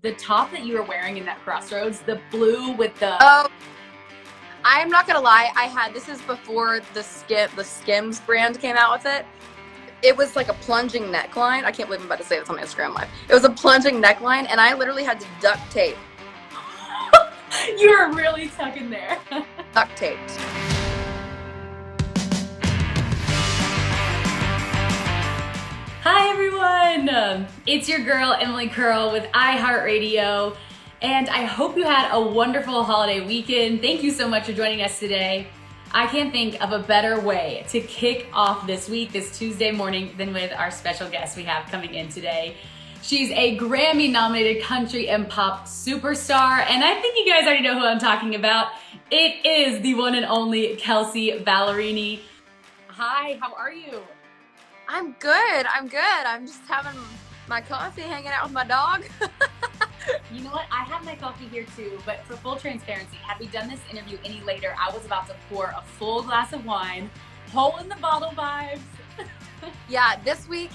the top that you were wearing in that Crossroads, the blue with the Oh, I'm not gonna lie. This is before the Skims brand came out with it. It was like a plunging neckline. I can't believe I'm about to say this on my Instagram live. It was a plunging neckline, and I literally had to duct tape. You were really stuck in there. Duct taped. Hi everyone! It's your girl Emily Curl with iHeartRadio, and I hope you had a wonderful holiday weekend. Thank you so much for joining us today. I can't think of a better way to kick off this week, this Tuesday morning, than with our special guest we have coming in today. She's a Grammy-nominated country and pop superstar, and I think you guys already know who I'm talking about. It is the one and only Kelsea Ballerini. Hi, how are you? I'm good. I'm just having my coffee, hanging out with my dog. You know what? I have my coffee here too, but for full transparency, had we done this interview any later, I was about to pour a full glass of wine, hole in the bottle vibes. Yeah, this week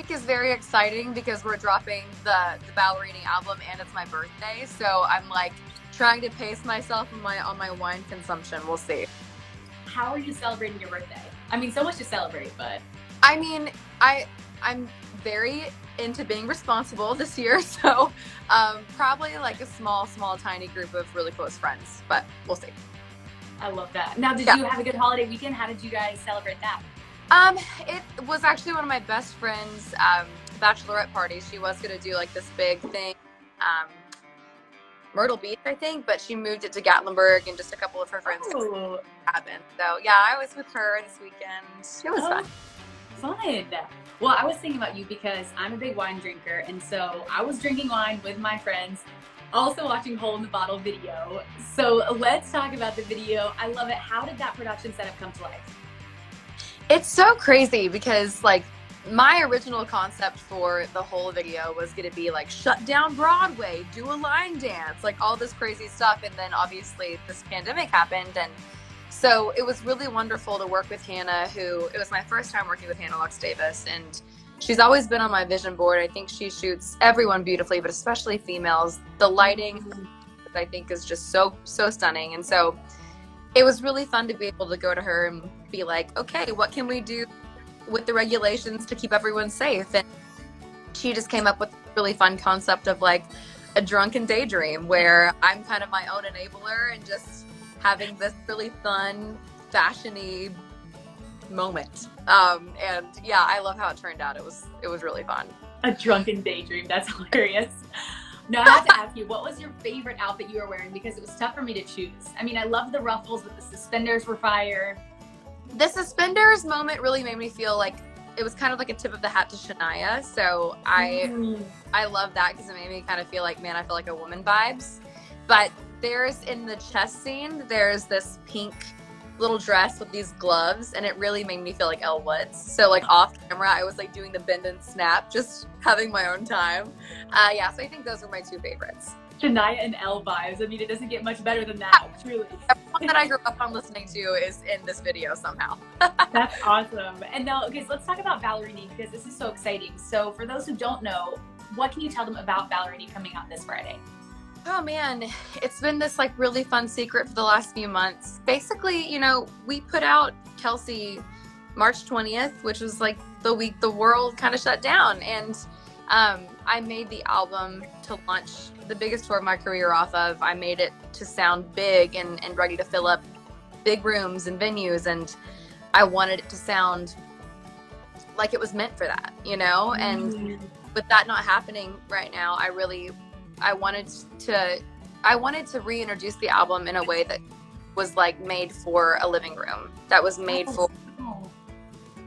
is very exciting because we're dropping the Ballerini album and it's my birthday. So I'm like trying to pace myself on my wine consumption. We'll see. How are you celebrating your birthday? I mean, so much to celebrate, but I mean, I'm very into being responsible this year, so probably like a small, tiny group of really close friends, but we'll see. I love that. Now, did you have a good holiday weekend? How did you guys celebrate that? It was actually one of my best friend's bachelorette parties. She was gonna do like this big thing, Myrtle Beach, I think, but she moved it to Gatlinburg, and just a couple of her friends happened. So yeah, I was with her this weekend. It was fun. Fun. Well, I was thinking about you because I'm a big wine drinker, and so I was drinking wine with my friends, also watching Hole in the Bottle video. So let's talk about the video. I love it. How did that production setup come to life? It's so crazy because like my original concept for the whole video was going to be like shut down Broadway, do a line dance, like all this crazy stuff. And then obviously this pandemic happened, and so it was really wonderful to work with Hannah, it was my first time working with Hannah Lux Davis, and she's always been on my vision board. I think she shoots everyone beautifully, but especially females. The lighting, I think, is just so stunning. And so it was really fun to be able to go to her and be like, okay, what can we do with the regulations to keep everyone safe? And she just came up with a really fun concept of like a drunken daydream where I'm kind of my own enabler and just having this really fun, fashion-y moment. And yeah, I love how it turned out. It was really fun. A drunken daydream. That's hilarious. Now I have to ask you, what was your favorite outfit you were wearing? Because it was tough for me to choose. I mean, I love the ruffles, but the suspenders were fire. The suspenders moment really made me feel like it was kind of like a tip of the hat to Shania. So I love that because it made me kind of feel like, man, I feel like a woman vibes. But there's, in the chest scene, there's this pink little dress with these gloves, and it really made me feel like Elle Woods. So like off camera, I was like doing the bend and snap, just having my own time. Yeah, so I think those were my two favorites. Shania and Elle vibes. I mean, it doesn't get much better than that, truly. Everyone that I grew up on listening to is in this video somehow. That's awesome. And now, okay, so let's talk about Ballerini because this is so exciting. So for those who don't know, what can you tell them about Ballerini coming out this Friday? Oh man, it's been this like really fun secret for the last few months. Basically, you know, we put out Kelsea March 20th, which was like the week the world kind of shut down. And I made the album to launch the biggest tour of my career off of. I made it to sound big and ready to fill up big rooms and venues. And I wanted it to sound like it was meant for that, you know? And with that not happening right now, I wanted to reintroduce the album in a way that was like made for a living room, that was made for,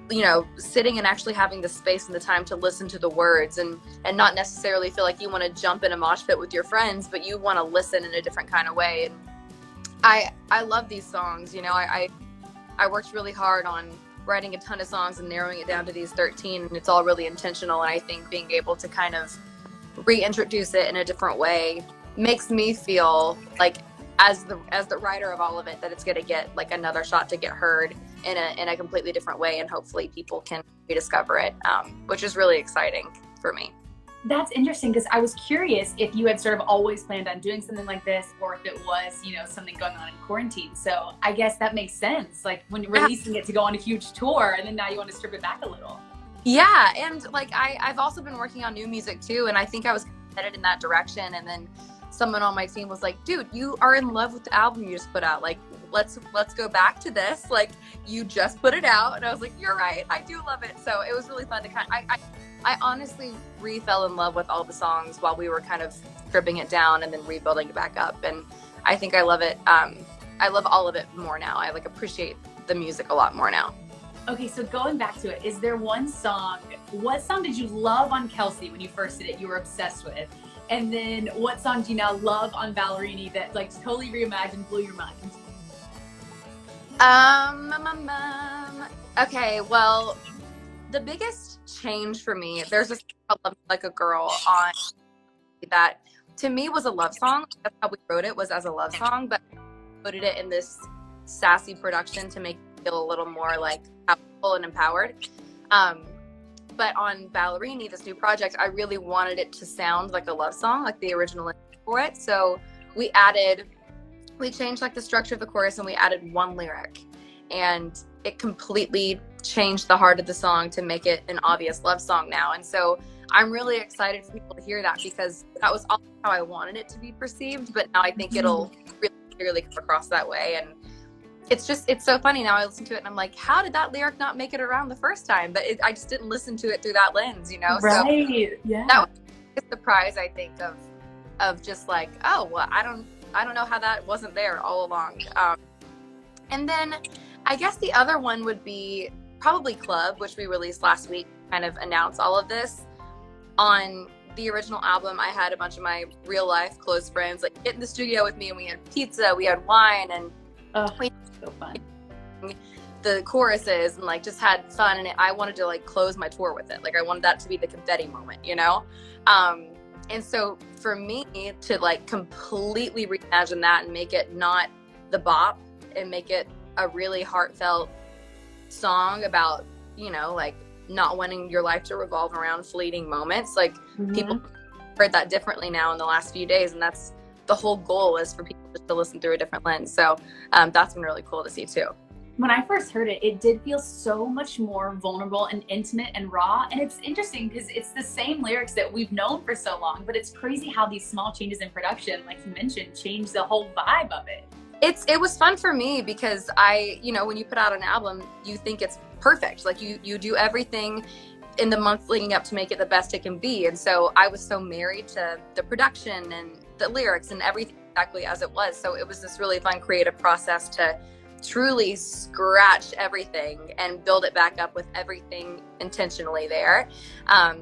you know, sitting and actually having the space and the time to listen to the words and not necessarily feel like you want to jump in a mosh pit with your friends, but you want to listen in a different kind of way. And I love these songs, you know. I worked really hard on writing a ton of songs and narrowing it down to these 13, and it's all really intentional. And I think being able to kind of reintroduce it in a different way makes me feel like, as the writer of all of it, that it's going to get like another shot to get heard in a completely different way, and hopefully people can rediscover it, which is really exciting for me. That's interesting because I was curious if you had sort of always planned on doing something like this or if it was, something going on in quarantine. So I guess that makes sense. Like when you're releasing it to go on a huge tour and then now you want to strip it back a little. Yeah. And like, I've also been working on new music too. And I think I was headed in that direction. And then someone on my team was like, dude, you are in love with the album you just put out. Like, let's go back to this. Like, you just put it out. And I was like, you're right. I do love it. So it was really fun to I honestly fell in love with all the songs while we were kind of stripping it down and then rebuilding it back up. And I think I love it. I love all of it more now. I like appreciate the music a lot more now. Okay, so going back to it, is there what song did you love on Kelsea when you first did it, you were obsessed with? And then what song do you now love on Ballerini that like totally reimagined, blew your mind? Okay, well, the biggest change for me, there's this Love Like a Girl on that to me was a love song. That's how we wrote it, was as a love song, but put it in this sassy production to make it feel a little more like powerful and empowered. But on Ballerini, this new project, I really wanted it to sound like a love song, like the original for it. So we changed like the structure of the chorus and we added one lyric, and it completely changed the heart of the song to make it an obvious love song now. And so I'm really excited for people to hear that because that was all how I wanted it to be perceived. But now I think it'll really clearly come across that way. And it's so funny now. I listen to it and I'm like, how did that lyric not make it around the first time? But I just didn't listen to it through that lens, Right. So yeah. That was a surprise, I think, of just like, oh, well, I don't know how that wasn't there all along. And then I guess the other one would be probably Club, which we released last week, kind of announce all of this. On the original album, I had a bunch of my real life close friends like get in the studio with me, and we had pizza, we had wine, and so fun. The choruses, and like just had fun. And I wanted to like close my tour with it. Like I wanted that to be the confetti moment, And so for me to like completely reimagine that and make it not the bop and make it a really heartfelt song about, like not wanting your life to revolve around fleeting moments. Like people heard that differently now in the last few days. And that's the whole goal, is for people just to listen through a different lens. So that's been really cool to see too. When I first heard it, it did feel so much more vulnerable and intimate and raw. And it's interesting because it's the same lyrics that we've known for so long, but it's crazy how these small changes in production, like you mentioned, change the whole vibe of it. It was fun for me because when you put out an album, you think it's perfect. Like you do everything in the month leading up to make it the best it can be. And so I was so married to the production and the lyrics and everything exactly as it was. So it was this really fun creative process to truly scratch everything and build it back up with everything intentionally there. I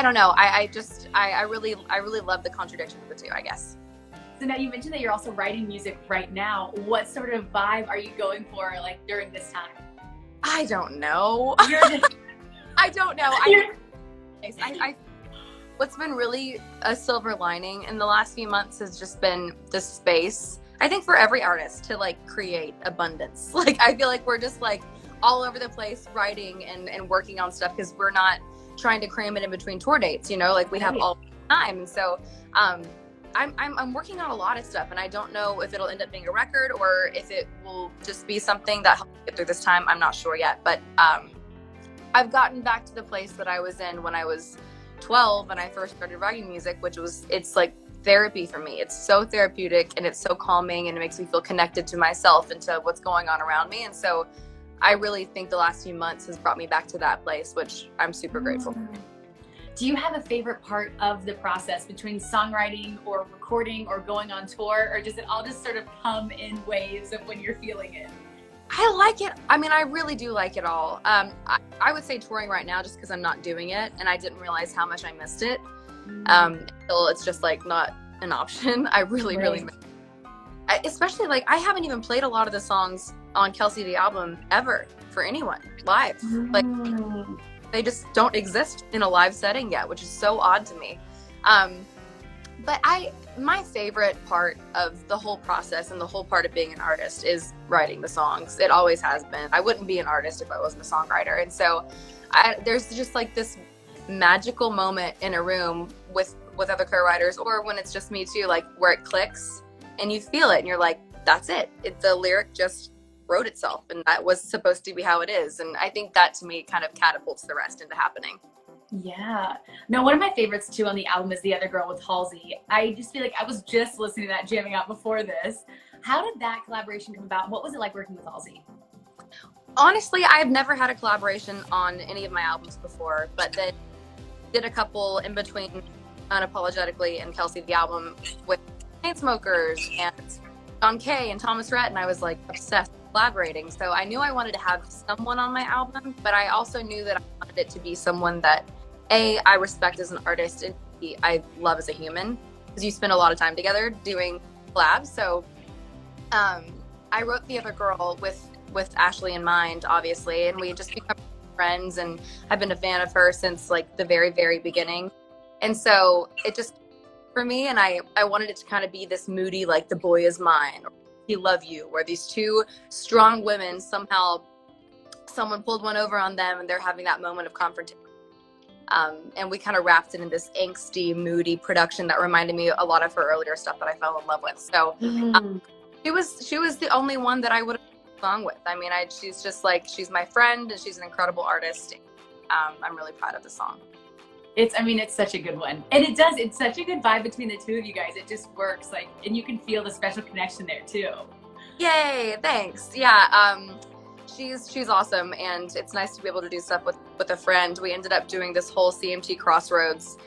don't know. I really love the contradiction of the two, I guess. So now you mentioned that you're also writing music right now. What sort of vibe are you going for like during this time? I don't know. I don't know. What's been really a silver lining in the last few months has just been the space, I think, for every artist to like create abundance. Like I feel like we're just like all over the place writing and working on stuff because we're not trying to cram it in between tour dates, like we have all the time. And so I'm working on a lot of stuff, and I don't know if it'll end up being a record or if it will just be something that helps me get through this time. I'm not sure yet, but I've gotten back to the place that I was in when I was 12 and I first started writing music, it's like therapy for me. It's so therapeutic and it's so calming, and it makes me feel connected to myself and to what's going on around me. And so I really think the last few months has brought me back to that place, which I'm super grateful for. Do you have a favorite part of the process between songwriting or recording or going on tour, or does it all just sort of come in waves of when you're feeling it? I like it. I mean, I really do like it all. I would say touring right now just because I'm not doing it, and I didn't realize how much I missed it until it's just like not an option. I really miss it. Especially like I haven't even played a lot of the songs on Kelsea the album ever for anyone live. Like they just don't exist in a live setting yet, which is so odd to me. But my favorite part of the whole process and the whole part of being an artist is writing the songs. It always has been. I wouldn't be an artist if I wasn't a songwriter. And so there's just like this magical moment in a room with other co-writers, or when it's just me too, like where it clicks and you feel it and you're like, that's it. The lyric just wrote itself, and that was supposed to be how it is. And I think that to me kind of catapults the rest into happening. Yeah. No, one of my favorites too on the album is The Other Girl with Halsey. I just feel like I was just listening to that jamming out before this. How did that collaboration come about? What was it like working with Halsey? Honestly, I've never had a collaboration on any of my albums before, but then did a couple in between Unapologetically and Kelsea the album with Chainsmokers and John Kay and Thomas Rhett, and I was like obsessed with collaborating. So I knew I wanted to have someone on my album, but I also knew that I wanted it to be someone that I respect as an artist and B, I love as a human, because you spend a lot of time together doing collabs. So I wrote The Other Girl with Ashley in mind, obviously, and we just become friends, and I've been a fan of her since like the very, very beginning. And so it just, for me, and I wanted it to kind of be this moody, like The Boy Is Mine, or He Love You, where these two strong women, somehow someone pulled one over on them and they're having that moment of confrontation. And we kind of wrapped it in this angsty, moody production that reminded me a lot of her earlier stuff that I fell in love with. So she was the only one that I would have song with. I mean, she's just like, she's my friend and she's an incredible artist. I'm really proud of the song. It's such a good one. And it's such a good vibe between the two of you guys. It just works, like, and you can feel the special connection there too. Yay, thanks. Yeah, she's awesome, and it's nice to be able to do stuff with a friend. We ended up doing this whole CMT Crossroads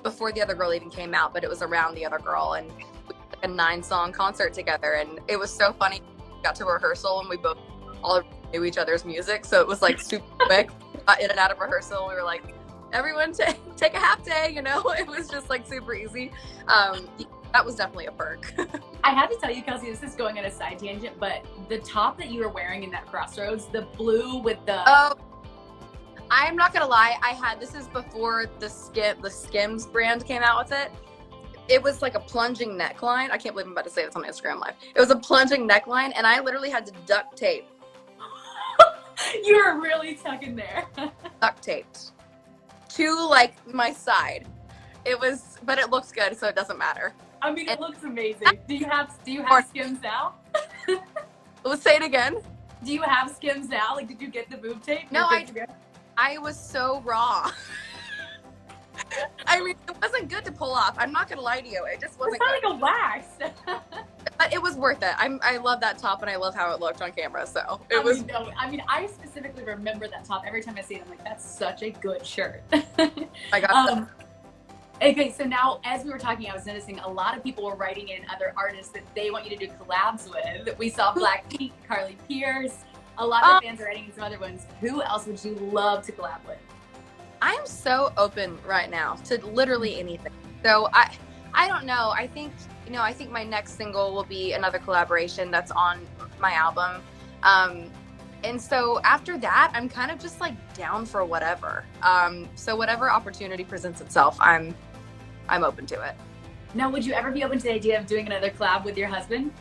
before The Other Girl even came out, but it was around The Other Girl, and we did a 9-song concert together, and it was so funny. We got to rehearsal and we both all knew each other's music, so it was like super quick. We got in and out of rehearsal, and we were like, everyone take a half day, you know. It was just like super easy. That was definitely a perk. I have to tell you, Kelsea, this is going on a side tangent, but the top that you were wearing in that Crossroads, the blue with the... Oh, I'm not gonna lie, this is before the Skims brand came out with it. It was like a plunging neckline. I can't believe I'm about to say this on Instagram Live. It was a plunging neckline, and I literally had to duct tape. You were really tucking there. Duct taped to like my side. But it looks good, so it doesn't matter. I mean, it looks amazing. Do you have Skims now? Let's say it again. Do you have Skims now? Like, did you get the boob tape? No, I was so raw. I mean, it wasn't good to pull off. I'm not gonna lie to you. It just wasn't good. It's not like a wax. But it was worth it. I love that top, and I love how it looked on camera. So it was. I specifically remember that top every time I see it. I'm like, that's such a good shirt. I got Okay, so now as we were talking, I was noticing a lot of people were writing in other artists that they want you to do collabs with. We saw Blackpink, Carly Pierce. A lot of fans are writing in some other ones. Who else would you love to collab with? I'm so open right now to literally anything. So I don't know. I think my next single will be another collaboration that's on my album. And so after that, I'm kind of just like down for whatever. So whatever opportunity presents itself, I'm open to it. Now, would you ever be open to the idea of doing another collab with your husband,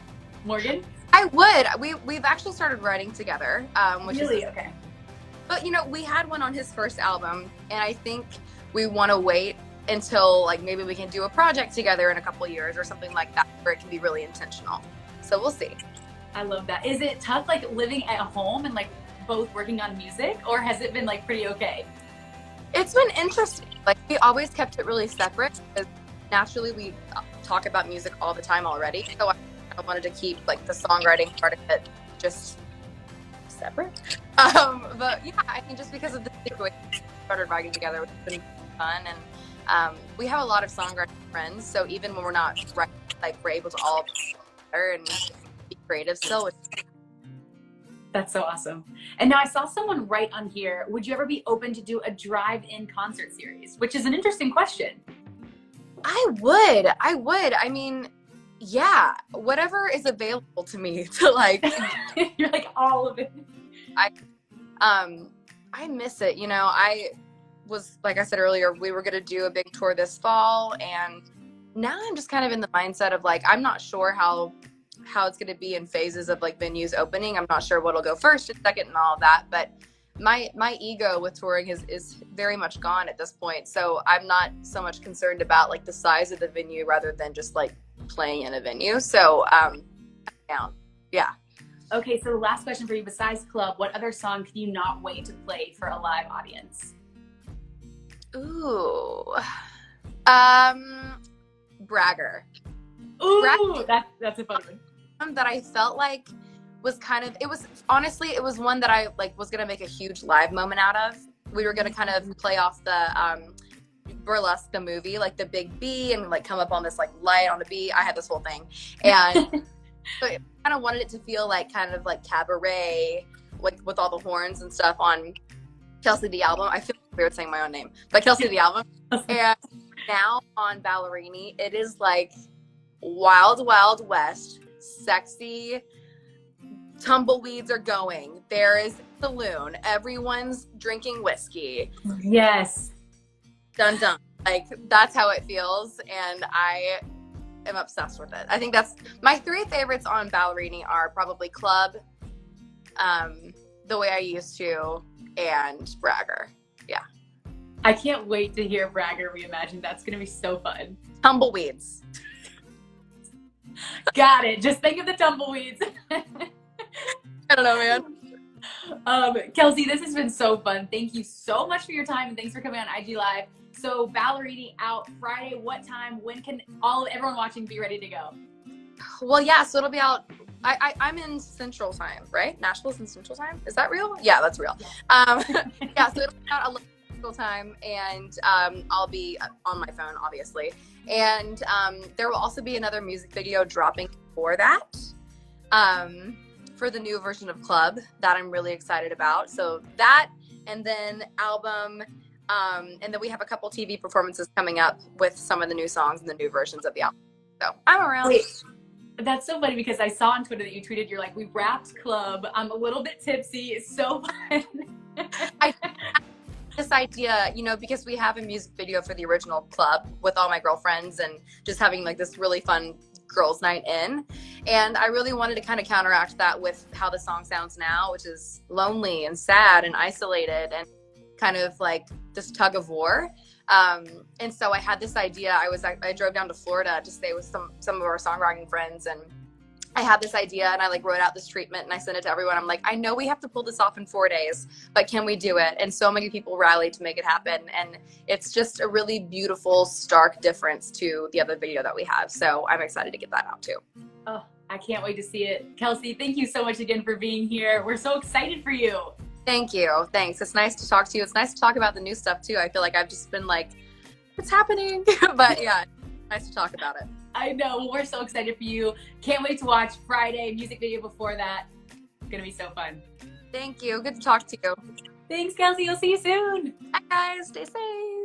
Morgan? I would. We've actually started writing together. Which really? is, okay. But we had one on his first album, and I think we want to wait until like maybe we can do a project together in a couple of years or something like that, where it can be really intentional. So we'll see. I love that. Is it tough, like living at home and like both working on music, or has it been like pretty okay? It's been interesting. Like we always kept it really separate because naturally we talk about music all the time already. So I wanted to keep like the songwriting part of it just separate. But yeah, I think just because of the situation, we started writing together, which has been fun, and we have a lot of songwriting friends. So even when we're not writing, like we're able to all together and be creative still. That's so awesome. And now I saw someone write on here, would you ever be open to do a drive-in concert series? Which is an interesting question. I would. I mean, yeah, whatever is available to me to like. You're like all of it. I miss it. I was, like I said earlier, we were going to do a big tour this fall, and now I'm just kind of in the mindset of like, I'm not sure how it's going to be in phases of like venues opening. I'm not sure what'll go first and second and all of that, but my ego with touring is very much gone at this point. So I'm not so much concerned about like the size of the venue rather than just like playing in a venue. So down. Yeah. Okay, so the last question for you, besides Club, what other song can you not wait to play for a live audience? Ooh. Bragger. Ooh, Bragger. that's a fun one. That I felt like was kind of, it was one that I like was gonna make a huge live moment out of. We were gonna kind of play off the Burlesque the movie, like the big B, and like come up on this like light on the B. I had this whole thing, and so I kind of wanted it to feel like kind of like cabaret, like with all the horns and stuff on Kelsea the album. I feel weird saying my own name, but Kelsea the album. And now on Ballerini, it is like wild, wild west, sexy. Tumbleweeds are going. There is a saloon. Everyone's drinking whiskey. Yes. Dun dun. Like that's how it feels, and I am obsessed with it. I think that's my 3 favorites on Ballerini are probably Club, The Way I Used to, and Bragger. Yeah. I can't wait to hear Bragger reimagined. That's gonna be so fun. Tumbleweeds. Got it. Just think of the tumbleweeds. I don't know, man. Kelsea, this has been so fun. Thank you so much for your time, and thanks for coming on IG Live. So Ballerini out Friday. What time? When can everyone watching be ready to go? Well, yeah, so it'll be out. I'm in Central Time, right? Nashville's in Central Time. Is that real? Yeah, that's real. Yeah, so it'll be out 11 Central Time, and I'll be on my phone, obviously. And there will also be another music video dropping for that, for the new version of Club that I'm really excited about. So that, and then album, and then we have a couple TV performances coming up with some of the new songs and the new versions of the album. So I'm around. Wait, that's so funny because I saw on Twitter that you tweeted, you're like, we wrapped Club. I'm a little bit tipsy. It's so fun. I this idea, you know, because we have a music video for the original Club with all my girlfriends and just having like this really fun girls' night in. And I really wanted to kind of counteract that with how the song sounds now, which is lonely and sad and isolated and kind of like this tug of war. And so I had this idea. I drove down to Florida to stay with some of our songwriting friends, and I had this idea, and I like wrote out this treatment and I sent it to everyone. I'm like, I know we have to pull this off in 4 days, but can we do it? And so many people rallied to make it happen. And it's just a really beautiful, stark difference to the other video that we have. So I'm excited to get that out too. Oh, I can't wait to see it. Kelsea, thank you so much again for being here. We're so excited for you. Thank you. Thanks. It's nice to talk to you. It's nice to talk about the new stuff too. I feel like I've just been like, it's happening. But yeah, nice to talk about it. I know. Well, we're so excited for you. Can't wait to watch Friday, music video before that. It's going to be so fun. Thank you. Good to talk to you. Thanks, Kelsea. We'll see you soon. Bye, guys. Stay safe.